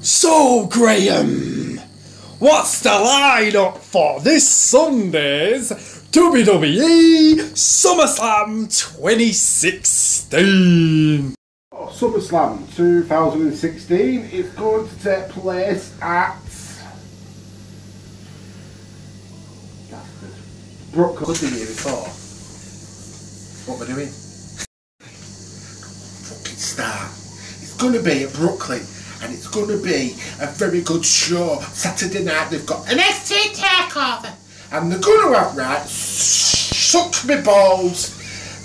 So, Graham, what's the lineup for this Sunday's WWE SummerSlam 2016? SummerSlam 2016 is going to take place at Brooklyn. Good the year before. What we're doing? Fucking star. It's going to be at Brooklyn, and it's going to be a very good show. Saturday night they've got an ST takeover, and they're going to have, right, suck me balls.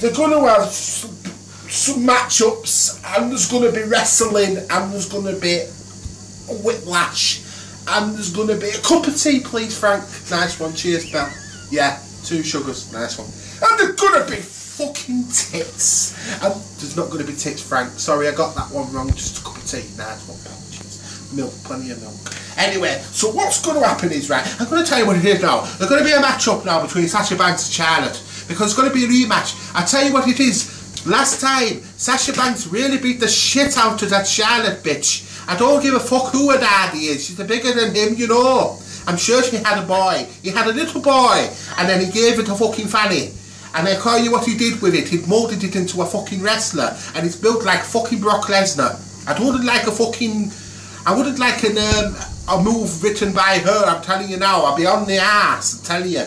They're going to have some matchups, and there's going to be wrestling, and there's going to be whiplash, and there's going to be a cup of tea, please, Frank. Nice one, cheers, Bell. Yeah, 2 sugars, nice one. And there's going to be fucking tits, and there's not going to be tits, Frank. Sorry, I got that one wrong. Just a cup of tea, nice one, pal. Cheers. Milk, plenty of milk. Anyway, so what's going to happen is, right, I'm going to tell you what it is now. There's going to be a match up now between Sasha Banks and Charlotte, because it's going to be a rematch. I tell you what it is. Last time, Sasha Banks really beat the shit out of that Charlotte bitch. I don't give a fuck who her daddy is. She's bigger than him, you know. I'm sure she had a boy. He had a little boy, and then he gave it a fucking fanny. And I tell you what he did with it. He moulded it into a fucking wrestler, and it's built like fucking Brock Lesnar. I wouldn't like a fucking, a move written by her. I'm telling you now. I'll be on the ass. I'm telling you.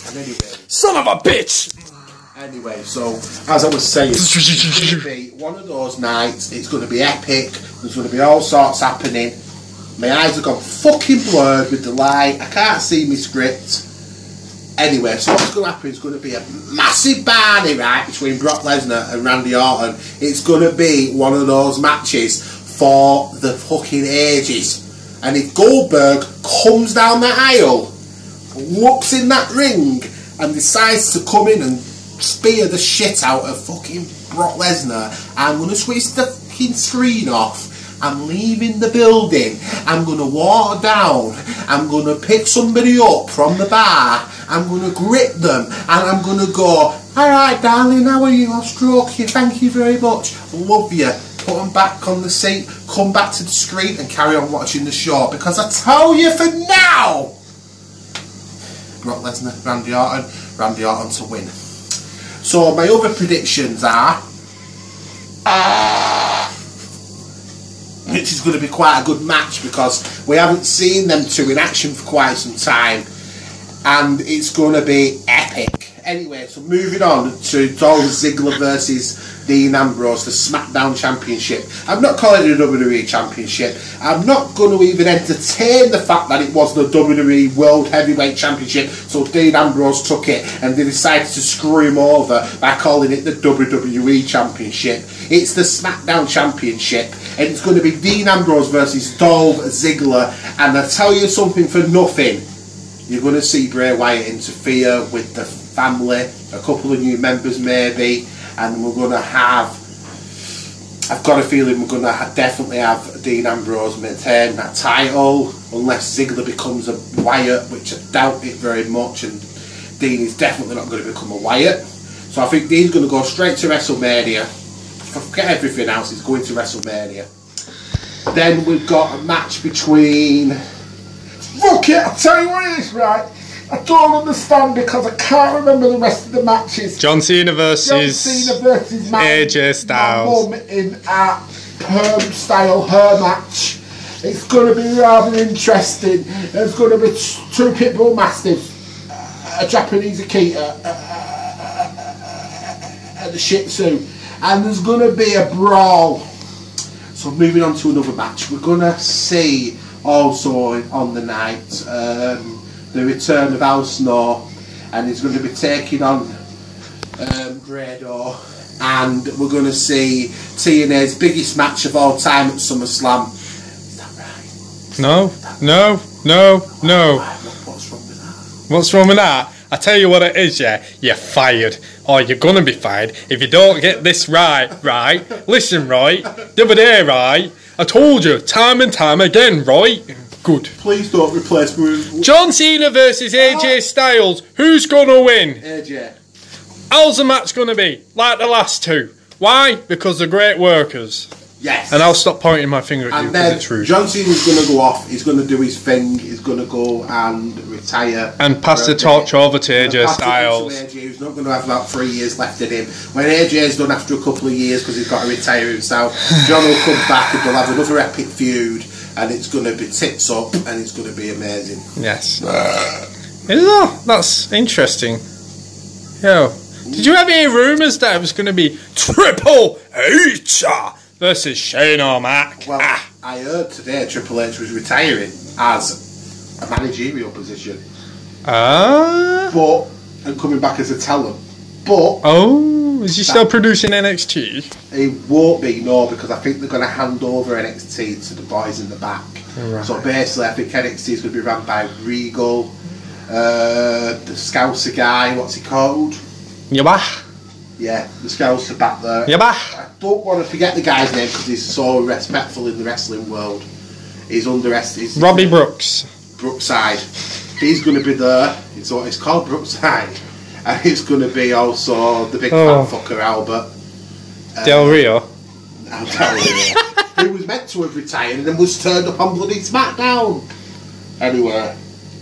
And anyway, Son of a bitch! Anyway, so as I was saying, it's going to be one of those nights. It's going to be epic. There's going to be all sorts happening. My eyes have gone fucking blurred with the light. I can't see my script. Anyway, so what's going to happen is going to be a massive barney, right, between Brock Lesnar and Randy Orton. It's going to be one of those matches for the fucking ages. And if Goldberg comes down the aisle, looks in that ring, and decides to come in and spear the shit out of fucking Brock Lesnar, I'm going to switch the fucking screen off. I'm leaving the building. I'm going to walk down. I'm going to pick somebody up from the bar. I'm going to grip them. And I'm going to go, alright darling, how are you? I'll stroke you. Thank you very much. Love you. Put them back on the seat. Come back to the screen and carry on watching the show. Because I tell you for now, Brock Lesnar, Randy Orton to win. So my other predictions are, which is going to be quite a good match because we haven't seen them two in action for quite some time, and it's going to be epic. Anyway, so moving on to Dolph Ziggler versus Dean Ambrose, the SmackDown Championship. I'm not calling it the WWE Championship. I'm not going to even entertain the fact that it was the WWE World Heavyweight Championship, so Dean Ambrose took it and they decided to screw him over by calling it the WWE Championship. It's the SmackDown Championship, and it's going to be Dean Ambrose versus Dolph Ziggler. And I tell you something for nothing, you're going to see Bray Wyatt interfere with the family, a couple of new members maybe, and we're going to have, I've got a feeling we're going to definitely have Dean Ambrose maintain that title, unless Ziggler becomes a Wyatt, which I doubt it very much, and Dean is definitely not going to become a Wyatt. So I think Dean's going to go straight to WrestleMania. Forget everything else, he's going to WrestleMania. Then we've got a match between... Fuck it, I'll tell you what it is, right? I don't understand because I can't remember the rest of the matches. John Cena versus AJ Styles. My mum in a perm style hair match. It's going to be rather interesting. There's going to be 2 pitbull mastiffs, a Japanese Akita, and a Shih Tzu. And there's going to be a brawl. So moving on to another match, we're going to see also on the night the return of Al Snow, and he's going to be taking on Grado, and we're going to see TNA's biggest match of all time at SummerSlam. Is that right? No. What's wrong with that? What's wrong with that? I tell you what it is, yeah, you're fired. Or you're gonna be fired if you don't get this right? Listen, right? The other day, right? I told you, time and time again, right? Good. Please don't replace me with... John Cena versus AJ Styles. Who's gonna win? AJ. How's the match gonna be? Like the last 2. Why? Because they're great workers. Yes. And I'll stop pointing my finger at you And because then it's rude. John Cena's going to go off. He's going to do his thing. He's going to go and retire. And pass the torch over to AJ Styles. AJ, who's not going to have about 3 years left in him. When AJ's done after a couple of years because he's got to retire himself, John will come back and they'll have another epic feud. And it's going to be tits up and it's going to be amazing. Yes. That's interesting. Yo, did you have any rumours that it was going to be Triple H versus Shane O'Mac? Well, I heard today Triple H was retiring as a managerial position. But, and coming back as a talent. But... Oh, is he still producing NXT? He won't be, no, because I think they're going to hand over NXT to the boys in the back. Right. So basically, I think NXT is going to be run by Regal, the Scouser guy, what's he called? Yabah. Yeah, the Scouser back there. Yabah. I don't want to forget the guy's name because he's so respectful in the wrestling world. He's underestimated. Robbie Brooks. Brookside. He's going to be there. It's called Brookside. And it's going to be also the big fat fucker Albert. Del Rio. Del Rio. He was meant to have retired and then was turned up on bloody SmackDown. Anyway.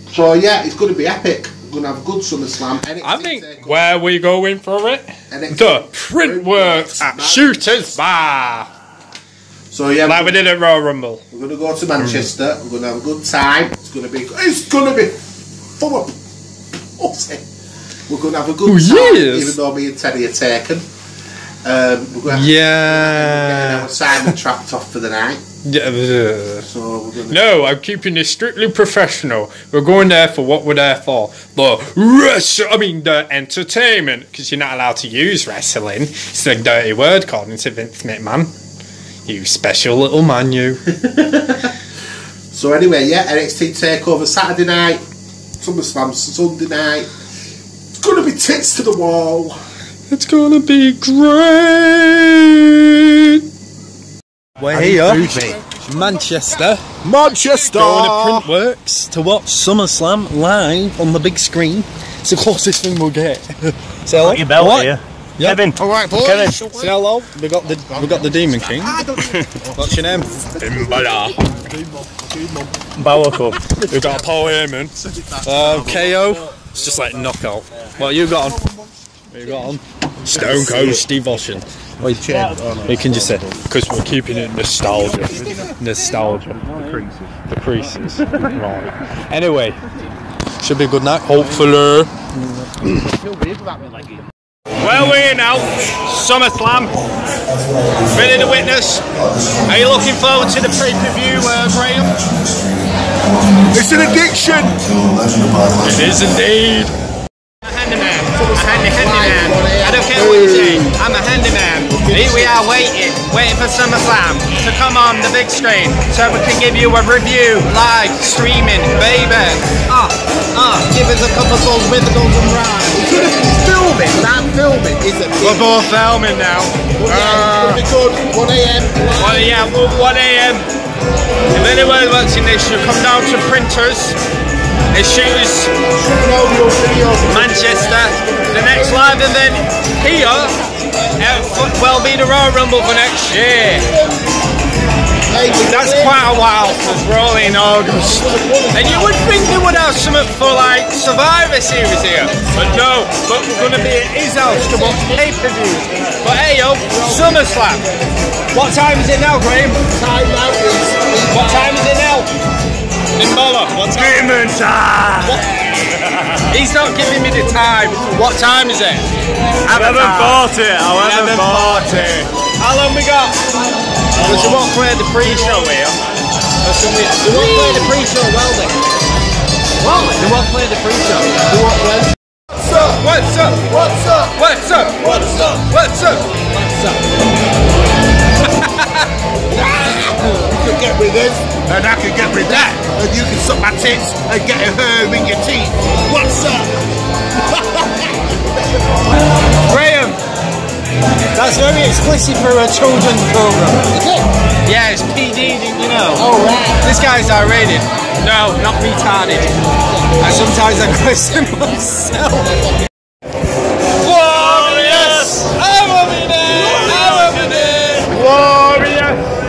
So yeah, it's going to be epic. We're going to have a good SummerSlam. NXT I think where we going for it? NXT The Printworks at Shooter's Bar. So yeah, like we did at Royal Rumble. We're going to go to Manchester. We're going to have a good time. It's going to be full of pussy. We're going to have a good time, even though me and Teddy are taken. We're going to get our Simon trapped off for the night. So we're gonna... No, I'm keeping this strictly professional. We're going there for what we're there for. The entertainment. Because you're not allowed to use wrestling. It's a dirty word called into Vince McMahon. You special little man, you. So anyway, yeah, NXT TakeOver Saturday night. SummerSlam Sunday night. It's going to be tits to the wall. It's going to be great. We're here, Manchester. Going to Printworks to watch SummerSlam live on the big screen. It's the closest thing we'll get. Say hello. Got your belt here. Yeah. Kevin. All right, boys. Kevin. Say hello. We got the Demon King. What's your name? Bauerko. We've got Paul Heyman. KO. It's just like knockout. What you got on? What you got on? Stone Cold Steve Austin. You can just say because we're keeping it nostalgia. The creases. Right. Anyway, should be a good night. Hopefully. Well, we're here now. SummerSlam. Ready to witness. Are you looking forward to the pay-per-view, Graham? It's an addiction. It is indeed. I'm a handyman. I don't care what you say. I'm a handyman. Here we are waiting for SummerSlam to come on the big screen so we can give you a review live streaming, baby. Give us a couple of those wiggles and rides. Filming, isn't it? We're both filming now. It'll be good. 1 a.m. 1 a.m. If anyone's watching this, you come down to Printers. It shoots Manchester. The next live event here will be the Royal Rumble for next year. That's quite a while because we're only in August. And you would think they would have something for like Survivor Series here. But no, but we're going to be at his house to watch pay-per-views. But hey yo, SummerSlam. What time is it now, Graham? What time is it now? Nimbola, what time? Demon time! He's not giving me the time. What time is it? 11:40. 11:40. How long we got? Because we won't play the pre-show here. They won't play the pre-show well then. What? They won't play the pre-show. They won't play. What's up? What's up? What's up? What's up? What's up? What's up? You could get with this, and I could get with that, and you can suck my tits and get a herb in your teeth. What's up? Graham, that's very explicit for a children's program. Is it? Yeah, it's PD, you know. Oh, right. This guy's R-rated. No, not retarded. And sometimes I question myself. Glorious! I will be there! I will be there! Glorious!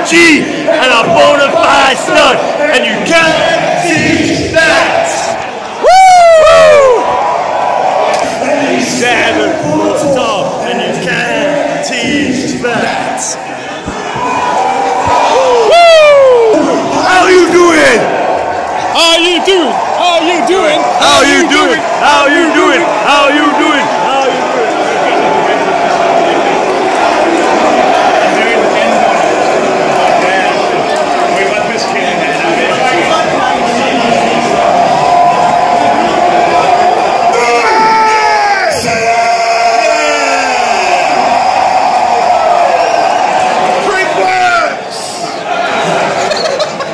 G and a bona fide stud, and you can't teach that. Woo! 7 foot tall, and you can't teach that. Woo! How you doing? How you doing? How you doing? How you doing? How you doing? How you doing? How you doing?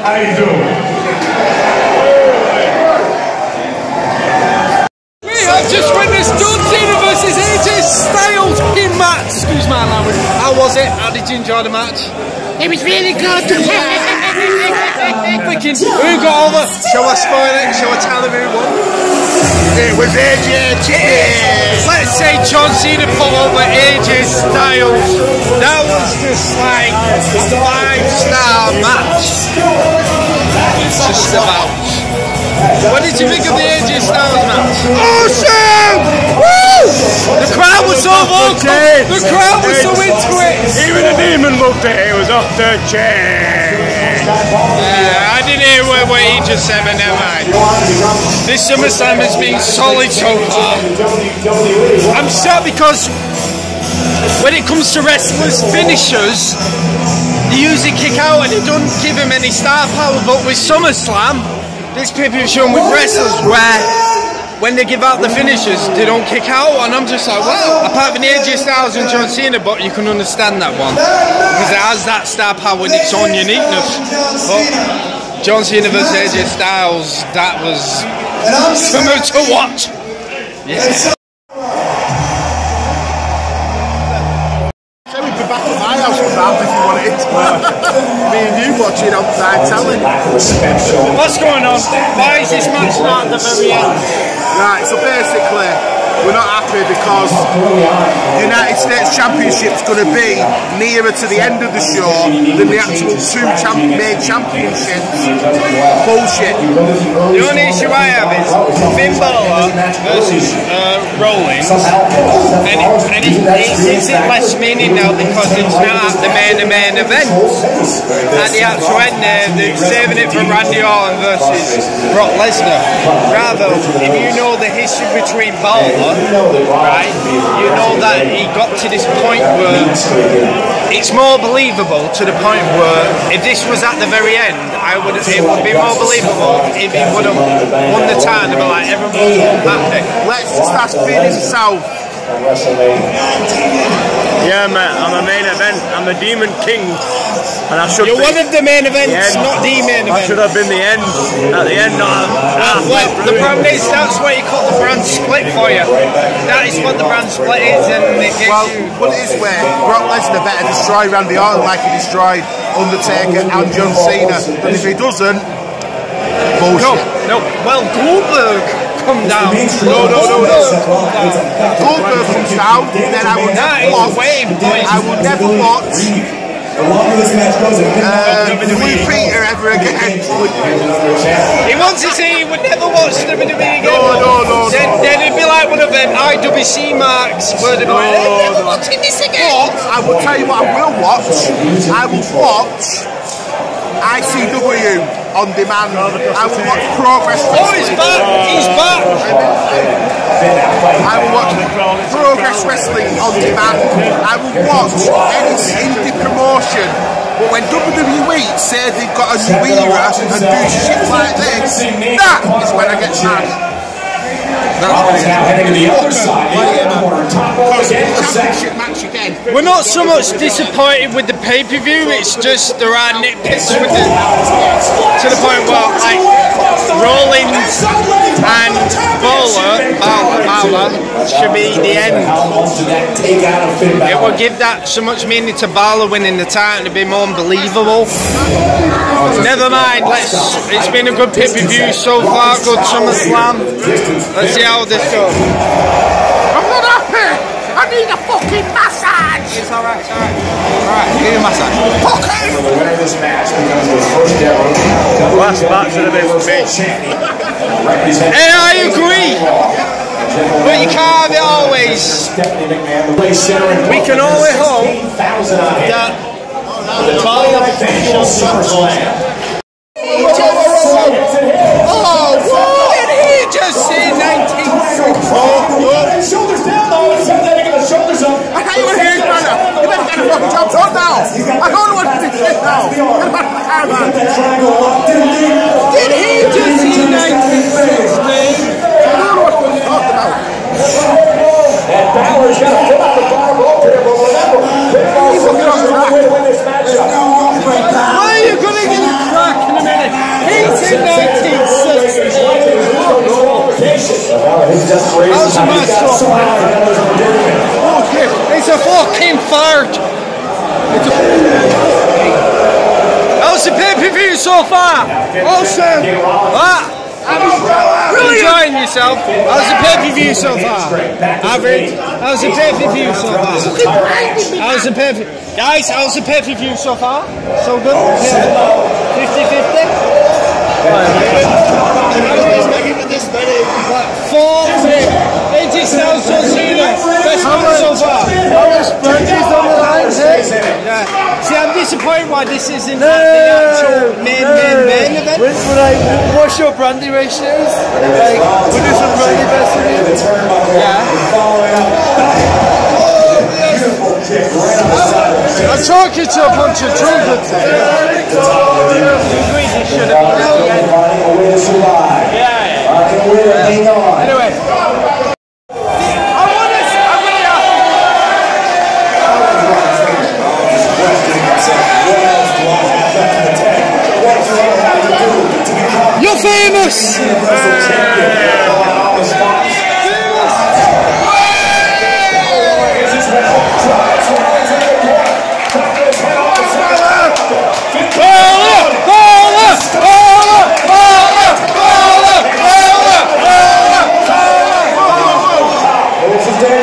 How you doing? We have just witnessed John Cena versus AJ Styles in match. Excuse my language. How was it? How did you enjoy the match? It was really good. Thinking, who got over? Shall I spoil it? Shall I tell them who won? It was AJ Chicken. Let's say John Cena put over AJ Styles. That was just like a 5-star match. Just about. What did you think of the AJ Styles match? Awesome! Woo! The crowd was so vocal. The crowd was so into it. Even the demon loved it. It was off the chain. I didn't hear what he just said, but never mind. This SummerSlam has been solid so far. I'm sad because when it comes to wrestlers' finishers, they usually kick out and they don't give him any star power. But with SummerSlam, this pay-per-view shown with wrestlers where when they give out the finishers, they don't kick out, and I'm just like, well, apart from AJ Styles and John Cena, but you can understand that one because it has that star power and its own uniqueness. But John Cena versus AJ Styles, that was something to watch. Yeah. So we'd be back at my house with that if you wanted. Me and you watching outside telling. What's going on? Why is this match not at the very end? Right, so basically, we're not happy because the United States Championship's going to be nearer to the end of the show than the actual two main championships. Bullshit. The only issue I have is Finn Balor versus Rollins, and it gives it less meaning now because it's not at the main event. At the actual end, they're saving it for Randy Orton versus Brock Lesnar. Rather, if you know the history between Balor, right, you know that he got to this point where it's more believable to the point where if this was at the very end, it would be more believable if he would have won the title. But like everyone's happy. Let's just ask Finn himself. Yeah, man, I'm a main event. I'm the Demon King. And I should You're one of the main events, not the main event. I should have been the end. At the end, well, the problem is that's why you call the brand split for you. That is what the brand split is, and it gets you. Put it this way, Brock Lesnar better destroy Randy Orton like he destroyed Undertaker and John Cena. But if he doesn't, bullshit. No. Well, Goldberg come down. No. Goldberg comes down, then I would never watch. The longer this match goes, Blue Peter ever again. He wants to say he would never watch WWE again. No. Then it'd be like one of them IWC marks where they'd be like, I'm never watching this again. But I will tell you what I will watch. I will watch ICW on demand. I will watch Progress Wrestling. Oh, he's back. He's back. I will watch Progress Wrestling on demand. I will watch any indie promotion. But when WWE say they've got a new era and do shit like this, that is when I get mad. Now heading to the other side, Championship match again. We're not so much disappointed with the pay-per-view, it's just there are nitpicks with it to the point where like Rollins and Balor should be the end. It will give that so much meaning to Balor winning the title to be more unbelievable. Never mind, it's been a good pay-per-view so far, good SummerSlam. Let's see how this goes. I'm not happy. I need a fucking massage. It's alright, it's alright. Alright, give you a massage. The winner of this match becomes the first ever Last match of the bit for me. And I agree. But you can't have it always. We can only hope that the final official SummerSlam. Oh, what did he just say? 1960. Shoulders down though. He's getting the shoulders up. I can't even hear you, brother. You better get the fucking jump on now. I don't know what to do now. Did he just say 1960? I don't know what you're talking about. And Balor's got to pull out the bar rope here, but remember, Balor's the only way to win this matchup. Why are you going to get a crack in a minute? He's in 1960. How's the match so far? Oh shit, it's a fucking fart. How's the pay-per-view so far? Awesome. What? Enjoying yourself? How's the pay-per-view so far? Average. How's the pay-per-view so far? How's the pay-per-view? Guys, how's the pay-per-view so far? So good? 50-50? 80 sounds so Cena. Best one so far. How much Brandy's on the line, Yeah. See, I'm disappointed why this isn't the actual main event. What's your brandy ratios? Like, we'll do some brandy best of you. I'm talking to a bunch of drunkards. Anyway. You're famous!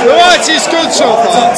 Right, it's good so far.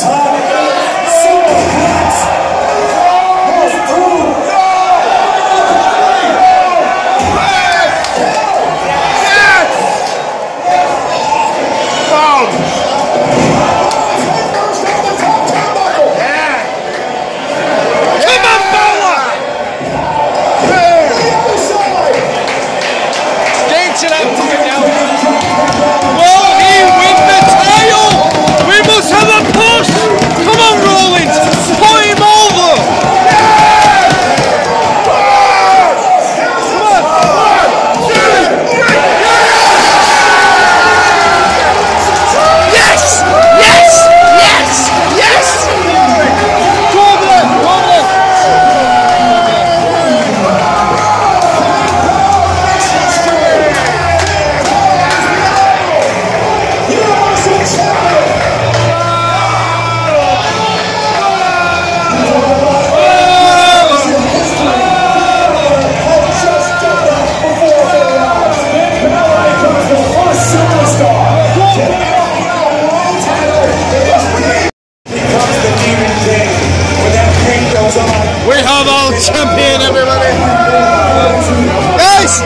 Champion, everybody!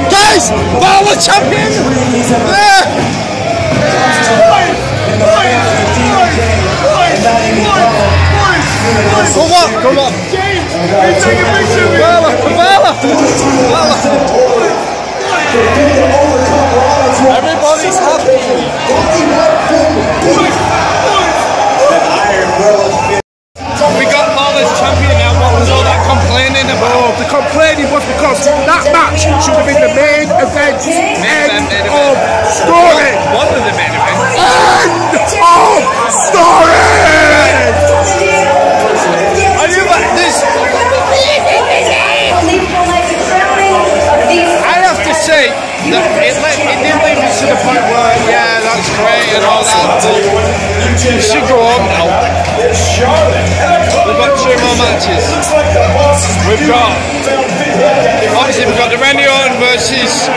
Guys! Balor champion! Go on! Take a picture of Balor! Everybody's happy! We got Balor's champion now. What was all that complaining about? The complaining was because that match should have been the main event. End of story. What was the main event? End of story. Are you like this? I have to say that it did lead me to the point where, yeah, that's great and all that, but you should go on now. We've got 2 more matches. We've got, obviously we've got the Randy Orton versus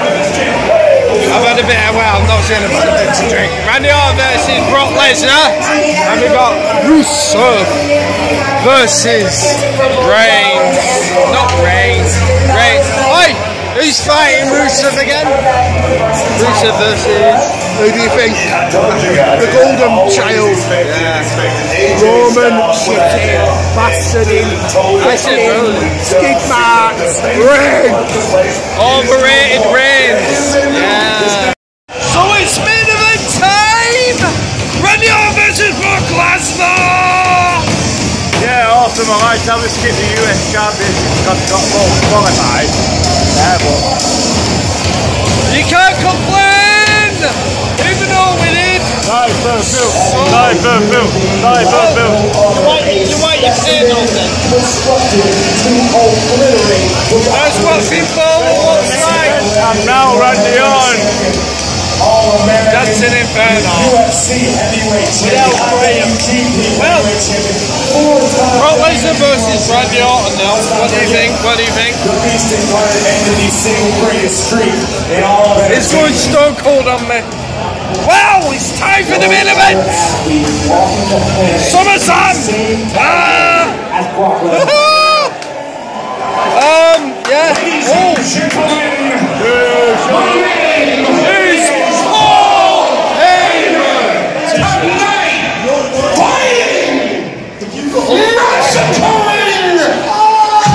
I've had a bit of, well, I'm not saying I've had a bit to drink. Randy Orton versus Brock Lesnar. And we've got Rusev versus Reigns. Not Reigns. Reigns. Oi! Who's fighting Rusev again? Rusev versus... Who do you think? The golden child. Yeah. Roman shitty bastard in skid marks. Reigns. Overrated Reigns. Yeah. So it's main event time! Randy Orton versus Brock Lesnar! Yeah, awesome. I like how we skipped the US Championship because it got qualified. Yeah, but you can't complain! Even though we did. Sorry for Bill. Sorry for Bill. Sorry for Bill. You want your say nothing. That's what people looks like. And now Randy Orton. That's an inferno. Without Graham. Well, Brock Lesnar versus Randy Orton now. What do you think? What do you think? It's going stone cold on me. Well, it's time for the main event! SummerSlam! Yeah. Who's Paul Heyman?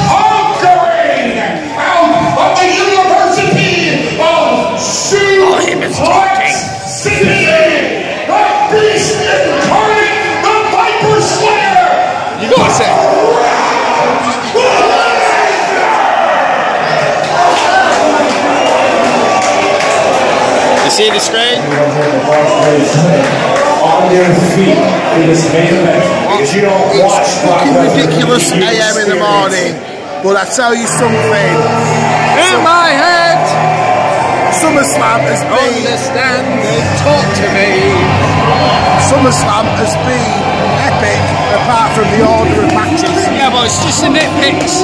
Conquering out of the University of Heyman's talking. the Beast Incarnate, the Viper Slayer! You gotta say. You see the screen? On your feet for this main event because you don't watch. It's fucking ridiculous AM in the morning, but I tell you something. In my head! SummerSlam has been. Understand and talk to me. SummerSlam has been epic, apart from the order of matches. Yeah, but it's just the nitpicks.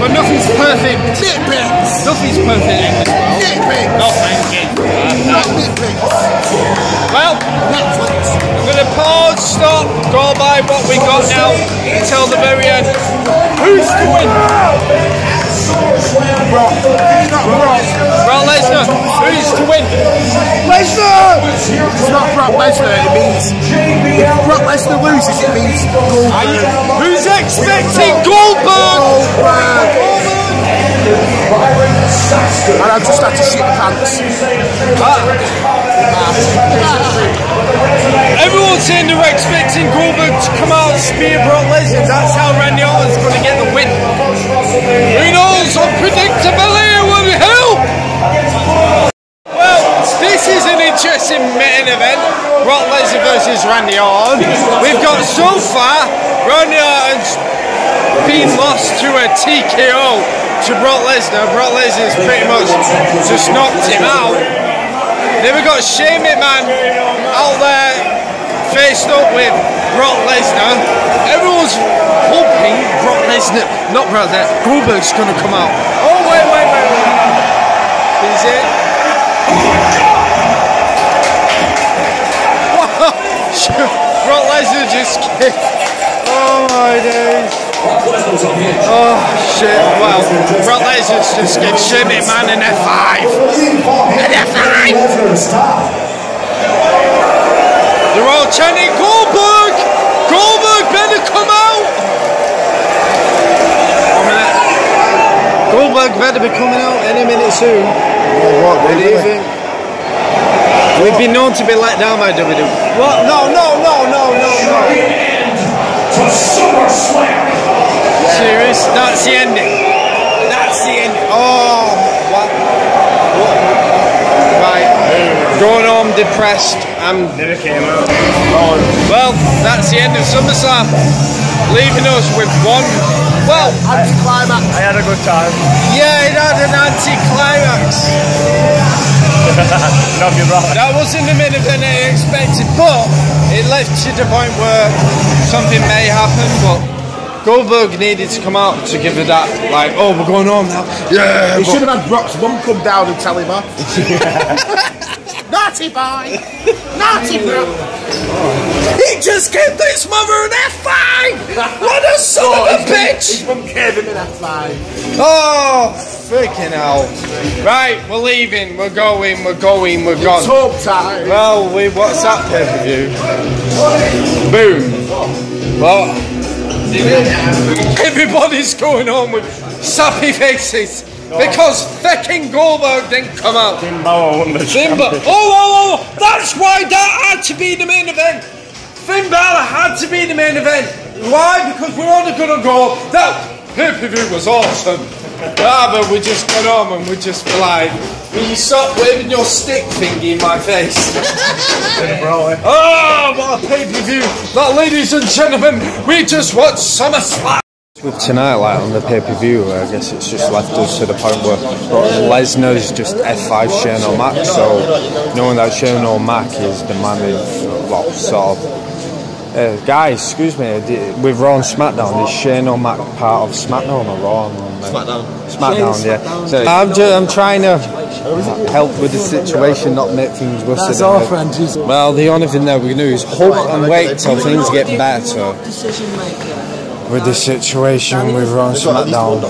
But nothing's perfect. Nitpicks. Nothing's perfect in this world. Nitpicks. No, thank you. Not nitpicks. Well, Netflix. I'm going to pause, stop, go by what we got now until the very end. Who's to win? Brock. It's not Brock. Brock Lesnar. Who's to win? Lesnar. It's not Brock Lesnar. It means if Brock Lesnar loses, it means Goldberg. Who's expecting Goldberg? And I just had to shit pants. Everyone's saying they're expecting Goldberg to come out and spear Brock Lesnar. That's how Randy Orton's going to get the win. Who knows? Unpredictability will help. Well, this is an interesting main event. Brock Lesnar versus Randy Orton. We've got so far Randy Orton's been lost to a TKO to Brock Lesnar. Brock Lesnar's pretty much just knocked him out. Then we've got Shane McMahon out there faced up with Brock Lesnar. Everyone's hoping Brock Lesnar, not Brock Lesnar, Goldberg's going to come out. Oh, wait. Is it? Brock Lesnar just kicked. Oh my days. Oh shit, well, Brock Lesnar's just given Shane McMahon an F5. An F5! They're all chanting Goldberg! Goldberg better come out! 1 minute. Goldberg better be coming out any minute soon. What do you think? We've been known to be let down by WWE. What? No. To SummerSlam. Serious? That's the ending. Oh, what? Right. Going home depressed. Never came out. Well, that's the end of SummerSlam. Leaving us with one. Well, Anticlimax. I had a good time. yeah, it had an anti-climax. Not be wrong. That wasn't the main event I expected, but it led to the point where something may happen, but Goldberg needed to come out to give her that, like, oh, we're going home now. Yeah. He should have had Brock's mum come down and tell him off. Naughty boy! Naughty Brock! He just gave this mother an F5! What a son of a bitch! His mum gave him an F5. Oh, freaking hell. Right, we're leaving, we're going, we're gone. It's home time. Well, what's that pay-per-view? Boom. What? Everybody's going on with sappy faces because fucking Goldberg didn't come out. Timber. Oh, that's why that had to be the main event. Finn Balor had to be the main event. Why? Because we're only gonna go. That pay-per-view was awesome. But we just got on and we just like, will you stop waving your stick thingy in my face? Oh, what a pay-per-view! That, ladies and gentlemen, we just watched SummerSlam. With tonight, like on the pay-per-view, I guess it's just left us to the point where Lesnar's just F5 Shane O'Mac, so knowing that Shane O'Mac is the man of, well, sort of, guys, excuse me, with Raw and SmackDown, is Shane O'Mac part of SmackDown or Raw? SmackDown, yeah. So I'm trying to help with the situation, not make things worse. That's our friend. Well, the only thing that we can do is hope and wait till things get better with the situation with Raw and SmackDown.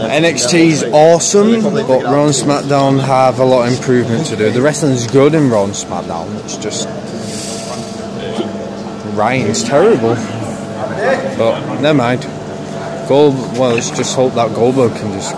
NXT's awesome, but Raw and SmackDown have a lot of improvement to do. The wrestling's good in Raw and SmackDown, it's just Ryan's terrible. But never mind. Well, let's just hope that Goldberg can just